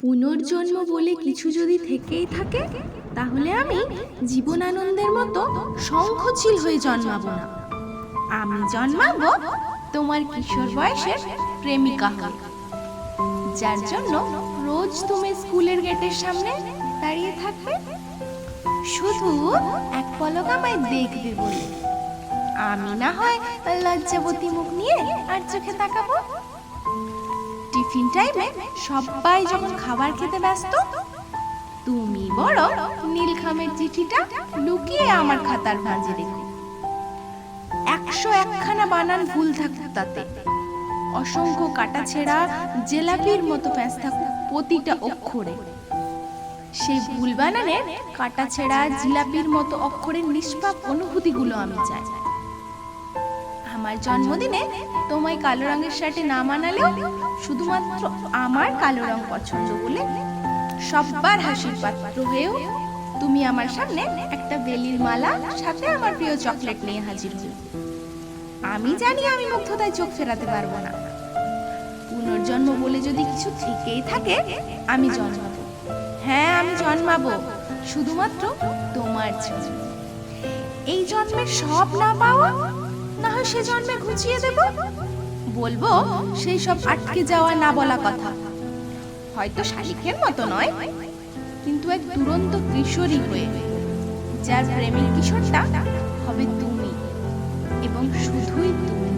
পুনর্জন্ম বলে কিছু যদি থেকেই থাকে, তাহলে আমি জীবনানন্দের মতো শঙ্খচিল হয়ে জন্মাবো না। আমি জন্মাবো তোমার কিশোর বয়সের প্রেমিকা হয়ে, যার জন্য রোজ তুমি স্কুলের গেটের সামনে দাঁড়িয়ে থাকবে, শুধু এক পলক আমায় দেখবে বলে। আমি না হয় লজ্জাবতী মুখ নিয়ে আর চোখে তাকাবো। টিফিন টাইমে সবাই যখন খাবার খেতে ব্যস্ত, তুমি বড় নীলখামের চিঠিটা লুকিয়ে আমার খাতার ভাঁজে রেখো। 101খানা বানান ভুল থাকুক তাতে, অসংখ্য কাটা ছেঁড়া জেলাপির মতো প্যাঁচ থাকুক প্রতিটা অক্ষরে। সেই ভুল বানানের কাটা ছেঁড়া জিলাপির মতো অক্ষরের নিষ্পাপ অনুভূতিগুলো আমি চাই। আমার জন্মদিনে তোমায় কালো রঙের শার্টে না মানালেও শুধুমাত্র আমার কালো রং পছন্দ বলে সবার হাসির পাত্র হয়েও তুমি আমার সামনে একটা বেলির মালা সাথে আমার প্রিয় চকলেট নিয়ে হাজির হই। আমি জানি আমি মুগ্ধতায় চোখ ফেরাতে পারবো না। পুনর্জন্ম বলে যদি কিছু থেকেই থাকে, আমি জন্মাবো। হ্যাঁ, আমি জন্মাবো শুধুমাত্র তোমার জন্য। এই জন্মের সব না পাওয়া না হয় সে জন্মে ঘুচিয়ে দেব, বলবো সেই সব আটকে যাওয়া না বলা কথা। হয়তো শালিকের মতো নয়, কিন্তু এক দুরন্ত কিশোরী হয়ে, যার প্রেমিক কিশোরটা হবে তুমি এবং শুধুই তুমি।